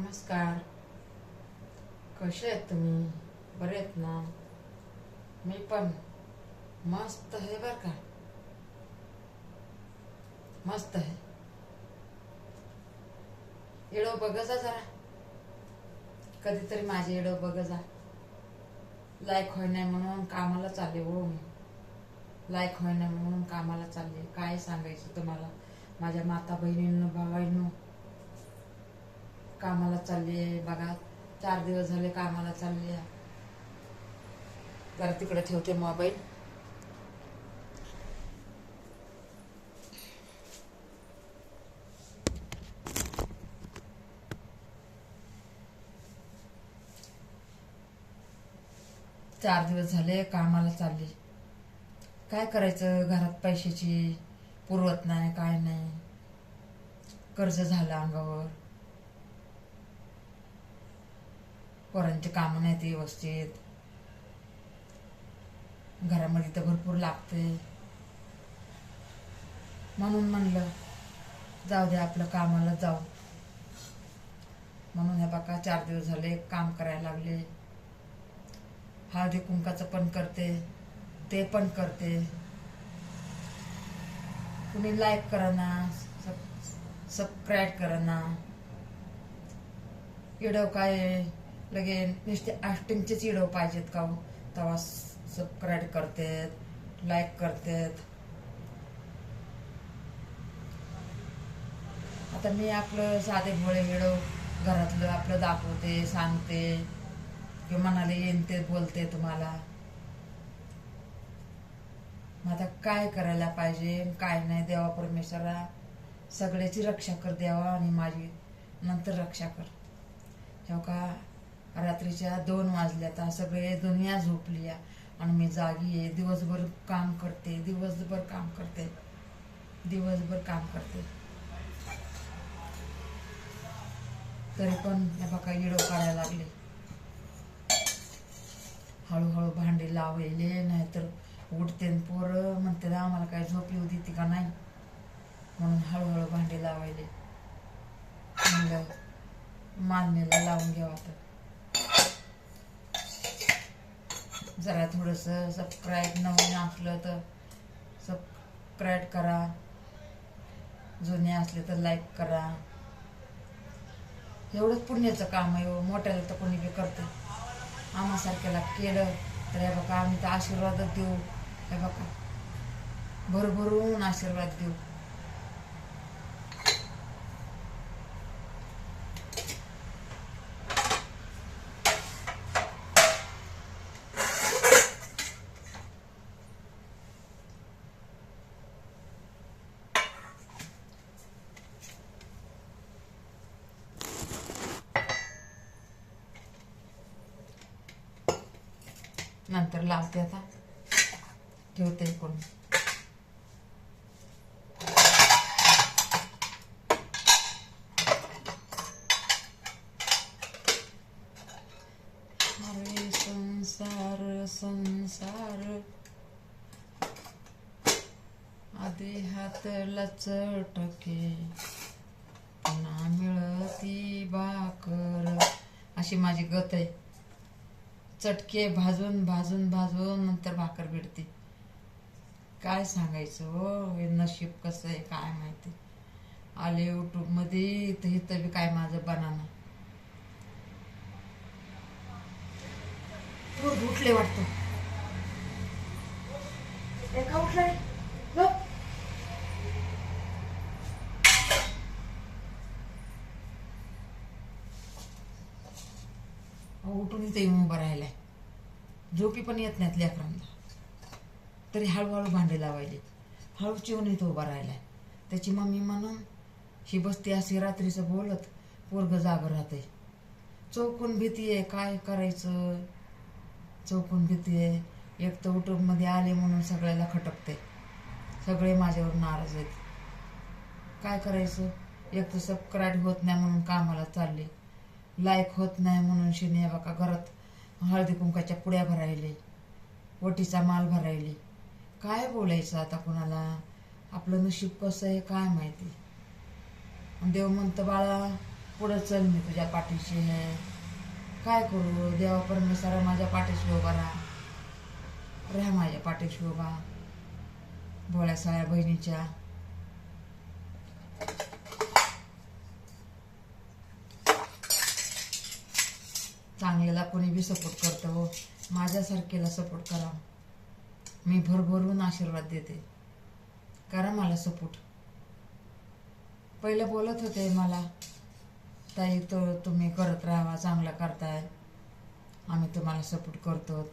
नमस्कार. कसे आहेत तुम्ही? बरे आहेत ना? मी पण मस्त आहे बर का. मस्त आहे. येडो बघ जा जरा, कधीतरी माझे येडो बघ जा. लाईक होय नाही म्हणून कामाला चालले हो मी. लाईक होय नाही म्हणून कामाला चालले. काय सांगायचं तुम्हाला माझ्या माता बहिणींनो भावांनो. कामाला चालले बघा. 4 दिवस झाले कामाला चालले. जरा तिकडे ठेवते मोबाईल. चार दिवस झाले कामाला चालले. काय करायचं, घरात पैशाची पुरवत नाही, काय नाही. कर्ज झालं अंगावर. पोरांचे काम नाहीत व्यवस्थित. घरामध्ये तर भरपूर लागते. म्हणून म्हणलं जाऊ दे, आपलं कामाला जाऊ. म्हणून हे बघा 4 दिवस झाले काम करायला लागले. हळदी कुंकाचं पण करते, ते पण करते. कुणी लाईक करा ना, सबस्क्राईब करा ना. इडव काय लगे नुसते आष्टिंगचेच इडव पाहिजेत का? तेव्हा सबस्क्राईब करतेत, लाईक करतेत. आता मी आपलं साधे भोळे इडव घरातलं आपलं दाखवते, सांगते किंवा मनाला येईन ते बोलते तुम्हाला. मग आता काय करायला पाहिजे काय नाही, देवा परमेश्वरा सगळ्याची रक्षा कर देवा, आणि माझी नंतर रक्षा कर. तेव्हा का रात्रीच्या 2 वाजल्या, सगळे दुनिया झोपली आणि मी जागी आहे. दिवसभर काम करते, दिवसभर काम करते. तरी पण या बघा इडो काढायला लागले. हळूहळू भांडे लावले, नाहीतर उठते पोरं म्हणते आम्हाला काय झोप येऊ देते का नाही, म्हणून हळूहळू भांडे लावायले. मान्यला लावून घ्यावा. तर जरा थोडस सबस्क्राईब नवीन असलं तर सबस्क्राईब करा, जुने असले तर लाईक करा. एवढंच पुण्याचं काम आहे. मोठ्याला तर कोणी बी करते. आम्हासारख्याला केलं तर हे बघा आम्ही तर आशीर्वादच देऊ. हे बघा भरभरून आशीर्वाद देऊ. नंतर लावते. आता ठेवते कोण. अरे संसार संसार आधी हात लचटके, पुन्हा मिळती भाकर. अशी माझी गत आहे. चटके भाजून भाजून भाजून नंतर भाकर भेटते. काय सांगायचं हो, हे नशीब कसं आहे काय माहिती. आले युट्यूब मध्ये इथं बी काय माझं बनाना. उठले वाटतं. एका उठलाय उठून इथे येऊन उभं राहिलाय. झोपी पण येत नाहीत लेकरांना, तरी हळूहळू भांडे लावायले. हळूच येऊन इथं उभा राहिलाय. त्याची मम्मी म्हणून ही बसती अशी रात्रीचं बोलत, पोरग जाग राहते. चौकून भीती आहे, काय करायचं. चौकून भीती आहे. एक तर युट्यूब मध्ये आले म्हणून सगळ्याला खटकते. सगळे माझ्यावर नाराज आहेत. काय करायचं. एक तर सबस्क्राईब होत नाही म्हणून कामाला चालले. लाईक होत नाही म्हणून शिने बघा घरात हळदी कुंकाच्या पुड्या भरायले, वटीचा माल भरायले. काय बोलायचं आता कुणाला. आपलं नशीब कसं आहे काय माहिती. देव म्हणतं बाळा पुढं चल, मी तुझ्या पाठीशी आहे. काय करू देवा परमेश्वरा, माझ्या पाठीशी उभा राहा माझ्या पाठीशी उभा. भोळ्या साळ्या बहिणीच्या चांगल्याला कोणी बी सपोर्ट करतं हो, माझ्यासारखेला सपोर्ट करा. मी भरभरून आशीर्वाद देते, करा मला सपोर्ट. पहिलं बोलत होते मला, ताई तो तुम्ही करत राहा, चांगलं करताय, आम्ही तुम्हाला सपोर्ट करतो.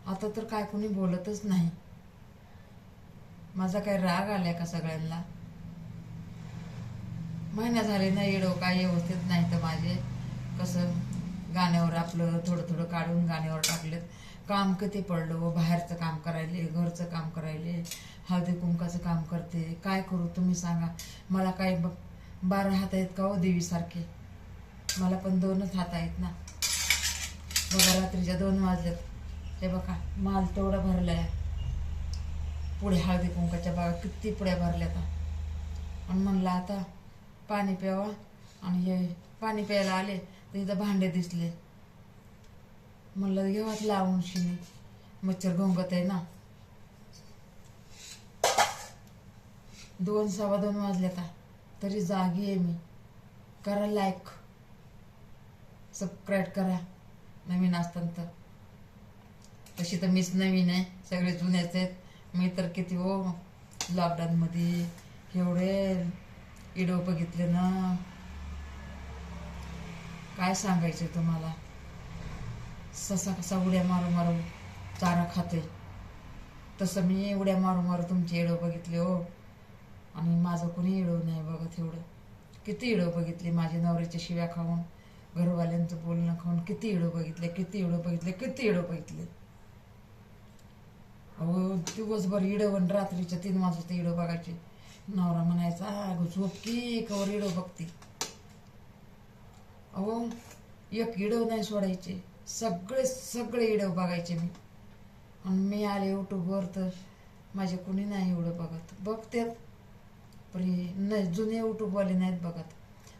आता तर काय कोणी बोलतच नाही. माझा काय राग आलाय का सगळ्यांना? महिना झाले ना येडो काय व्यवस्थित नाही तर माझे. कसं गाण्यावर आपलं थोडं थोडं काढून गाण्यावर टाकलेत. काम किती पडलं, बाहेरचं काम करायले, घरचं काम करायले, हळदी कुंकाचं काम करते. काय करू तुम्ही सांगा मला? काय 12 हात आहेत का हो देवीसारखे? मला पण 2च हात आहेत ना. बघा रात्रीच्या 2 वाजलेत, हे बघा माल तेवढा भरलाय. पुढे हळदी कुंकाच्या बागा किती पुढ्या भरल्यात. आणि म्हणलं आता पाणी प्यावा, आणि हे पाणी प्यायला आले तर इथं भांडे दिसले. म्हणलं घेवाच लावून शिनी, मच्छर घोंगत आहे ना. 2 सव्वा 2 वाजल्यात तरी जागी आहे मी. करा लाईक, सबस्क्राईब करा नवीन असताना तर. तशी तर मीच नवीन आहे, सगळे जुन्याच आहेत. मी तर किती हो लॉकडाऊनमध्ये एवढे व्हिडिओ बघितले ना, काय सांगायचे तुम्हाला. ससा कसा उड्या मारू मारू चारा खाते, तसं मी उड्या मारू मारू तुमचे व्हिडिओ बघितले हो. आणि माझं कोणी व्हिडिओ नाही बघत. एवढं किती व्हिडिओ बघितले, माझ्या नवऱ्याच्या शिव्या खाऊन, घरवाल्यांचं बोलणं खाऊन किती व्हिडिओ बघितले, किती व्हिडिओ बघितले, किती व्हिडिओ बघितले. अहो दिवसभर व्हिडिओ, आणि रात्रीच्या 3 वाजता व्हिडिओ बघायचे. नवरा म्हणायचा अगं झोप की, कवर व्हिडिओ बघते. अहो एक व्हिडिओ नाही सोडायचे, सगळे सगळे व्हिडिओ बघायचे मी. आणि मी आले यूट्यूबवर तर माझे कोणी नाही एवढं बघत. बघतात पण नाही, जुने यूट्यूबवाले नाहीत बघत.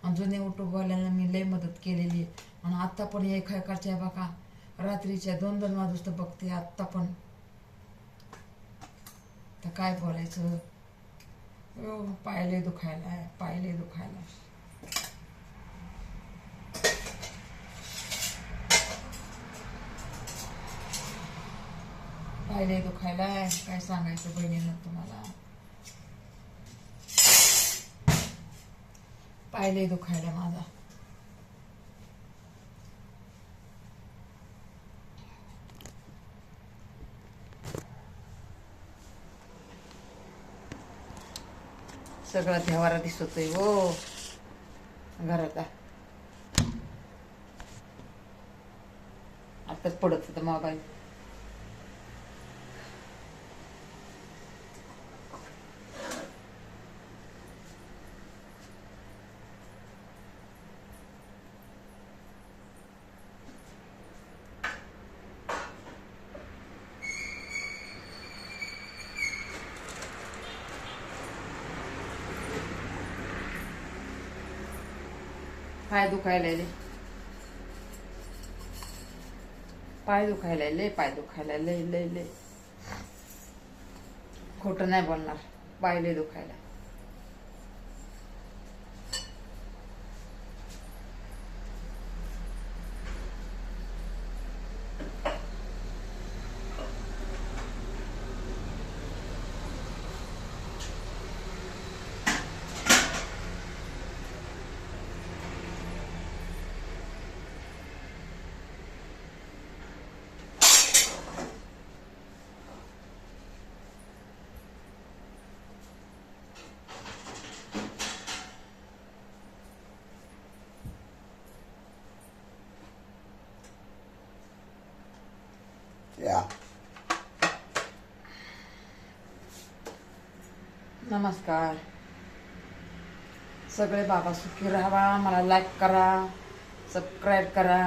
आणि जुने यूट्यूबवाल्यांना मी लय मदत केलेली आहे. आणि आत्ता पण एकाच्या बघा रात्रीच्या 2-2 वाजता बघते आत्ता पण. तर काय बोलायचं, पायले दुखायला, पायले दुखायला. पायले दुखायला काय सांगायचं बहिणीनं तुम्हाला. पायले दुखायला माझा. सगळा देवारा दिसतोय हो घरात. आताच पडत होता मोबाईल. पाय दुखायला, पाय दुखायला, लय पाय दुखायला, लय लय लय. खोटं नाही बोलणार, पाय लय दुखायला. Yeah. नमस्कार सगळे. बाबा सुखी राहावा. मला लाईक करा, सबस्क्राईब करा.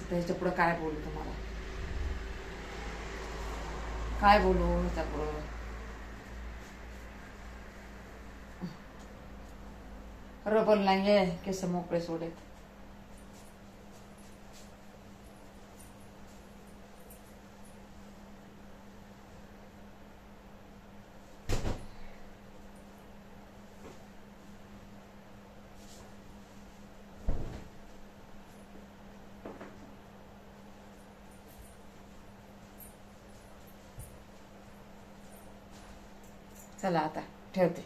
त्याच्या पुढं काय बोलू तुम्हाला, काय बोलू ह्याच्या पुढं. रबर नाही केस मोकळे सोडेत. चला आता ठेवते.